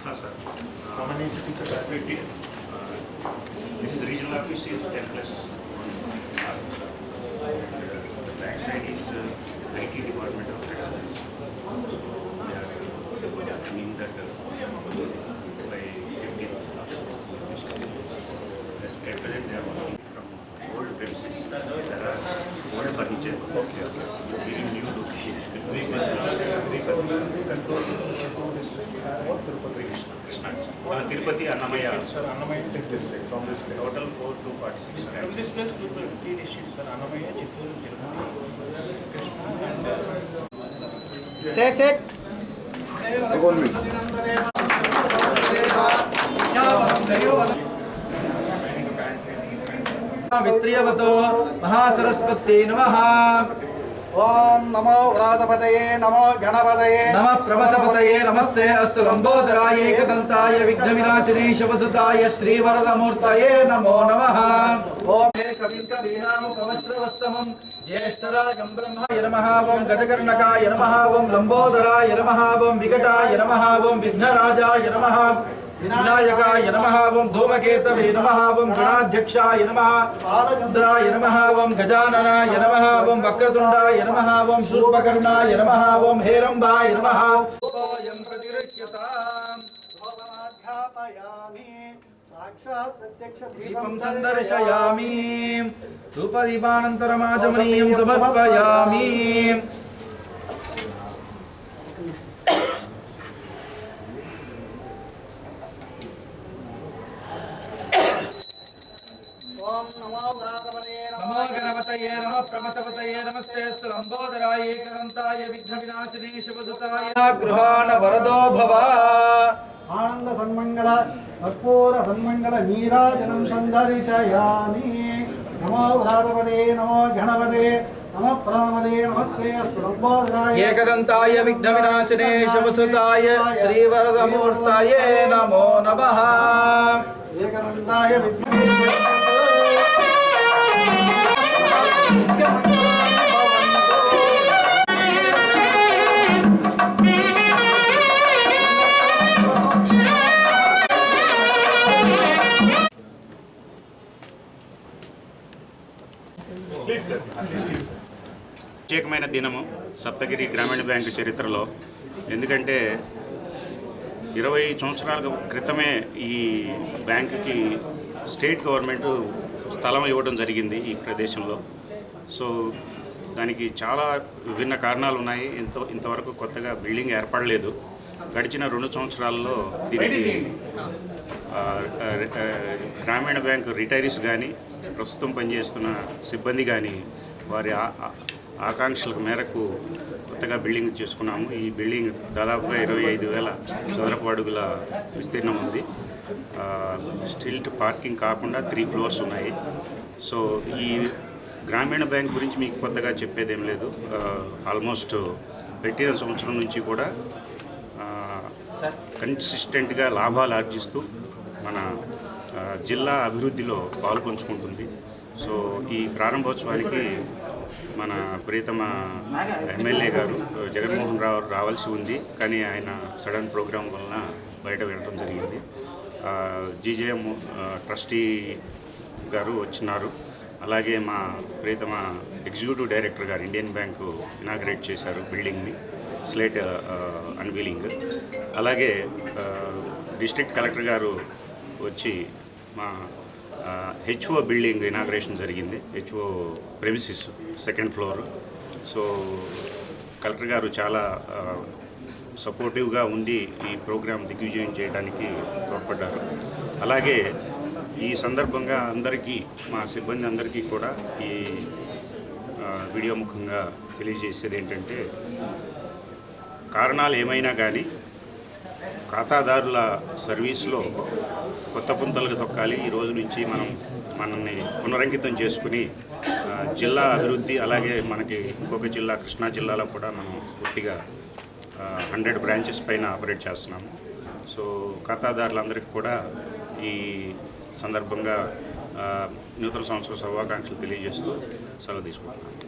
Krishna, sir. This is regional office is 10 plus 1. The back side is IT department of head office. They are coming that by 15th as present they are working from old premises. There are old furniture. Okay. Very new locations. Krishna. Tirupati, Annamaya. Sir, Annamaya 6 districts from this place. Total 4 to 46. From this place, 3 districts, sir. Annamaya, Chittoor, Tirupati, Krishna, and. Set. वित्रियवतो Mahasaraswati नमः। ओम नमो व्रातपतये नमो गणपतये नमः प्रमथपतये नमस्ते अस्तु लंबोदराय एकदन्ताय विघ्नविनाशिने शिवसुताय श्रीवरदमूर्तये नमो नमः। ओम कविं कवीनामुपवस्त्रवस्तमं ज्येष्ठराजं ब्रह्माय नमः। ओम गजकर्णकाय नमः। ओम लंबोदराय नमः। ओम विकटाय नमः। ओम विघ्नराजाय नमः। विनायकाय नमः। ओम धूमकेतवे नमः। ओम गणाध्यक्षाय नमः। बालचन्द्राय नमः। ओम गजाननाय नमः। ओम वक्रतुण्डाय नमः। ओम शूर्पकर्णाय नमः। ओम हेरम्बाय नमः। ओयं प्रतिरक्ष्यताम् ओमाध्यापयामि साक्षात् प्रत्यक्ष दीपं सन्दर्शयामि धूपदीपानन्तरमाचमनीयं समर्पयामि। नमो गणपतये नमः प्रमथपतये नमस्ते लंबोदराय एकदन्ताय विघ्नविनाशिने शिवसुताय गृहाण वरदो भव। आनंद सन्मंगल कर्पूर सन्मंगल नीराजनं सन्दर्शयामि। नमो व्रातपतये नमो गणपतये नमः प्रणमते नमस्ते अस्तु लंबोदराय एकदन्ताय विघ्नविनाशिने शिवसुताय श्रीवरदमूर्तये नमो नमः। एकदन्ताय ప్రత్యేకమైన దినము సప్తగిరి గ్రామీణ బ్యాంకు చరిత్రలో. ఎందుకంటే 20 సంవత్సరాల క్రితమే ఈ బ్యాంకుకి స్టేట్ గవర్నమెంట్ స్థలం ఇవ్వడం జరిగింది ఈ ప్రదేశంలో. సో దానికి చాలా విభిన్న కారణాలు ఉన్నాయి. ఇంతవరకు కొత్తగా బిల్డింగ్ ఏర్పడలేదు. గడిచిన 2 సంవత్సరాల్లో దీనికి గ్రామీణ బ్యాంకు రిటైరీస్ కానీ ప్రస్తుతం పనిచేస్తున్న సిబ్బంది కానీ వారి ఆకాంక్షల మేరకు కొత్తగా బిల్డింగ్ చేసుకున్నాము. ఈ బిల్డింగ్ దాదాపుగా 25,000 చదరపు అడుగుల విస్తీర్ణం ఉంది. స్టిల్ట్ పార్కింగ్ కాకుండా 3 ఫ్లోర్స్ ఉన్నాయి. సో ఈ గ్రామీణ బ్యాంక్ గురించి మీకు కొత్తగా చెప్పేదేం లేదు. ఆల్మోస్ట్ పెట్టిన సంవత్సరం నుంచి కూడా కన్సిస్టెంట్గా లాభాలు ఆర్జిస్తూ మన జిల్లా అభివృద్ధిలో పాల్పంచుకుంటుంది. సో ఈ ప్రారంభోత్సవానికి మన ప్రియతమ ఎమ్మెల్యే గారు జగన్మోహన్ రావు రావాల్సి ఉంది, కానీ ఆయన సడన్ ప్రోగ్రాం వలన బయట వెళ్ళడం జరిగింది. జీజేఎం ట్రస్టీ గారు వచ్చినారు. అలాగే మా ప్రియతమ ఎగ్జిక్యూటివ్ డైరెక్టర్ గారు ఇండియన్ బ్యాంకు ఇనాగ్రేట్ చేశారు బిల్డింగ్ని, స్లేట్ అన్వీలింగ్. అలాగే డిస్ట్రిక్ట్ కలెక్టర్ గారు వచ్చి మా హెచ్ఓ బిల్డింగ్ ఇనాగ్రేషన్ జరిగింది. HO premises 2nd floor. So collector గారు చాలా సపోర్టివ్గా ఉండి ఈ ప్రోగ్రాం దిగ్విజయం చేయడానికి తోడ్పడ్డారు. అలాగే ఈ సందర్భంగా అందరికీ, మా సిబ్బంది అందరికీ కూడా ఈ వీడియో ముఖంగా తెలియజేసేది ఏంటంటే, కారణాలు ఏమైనా కానీ ఖాతాదారుల సర్వీస్లో కొత్త పుంతలకు తొక్కాలి. ఈ రోజు నుంచి మనల్ని పునరంకితం చేసుకుని జిల్లా అభివృద్ధి, అలాగే మనకి ఇంకొక జిల్లా కృష్ణా జిల్లాలో కూడా మనం పూర్తిగా 100 బ్రాంచెస్ పైన ఆపరేట్ చేస్తున్నాము. సో ఖాతాదారులందరికీ కూడా ఈ సందర్భంగా నూతన సంవత్సర శుభాకాంక్షలు తెలియజేస్తూ సెలవు తీసుకుంటున్నాను.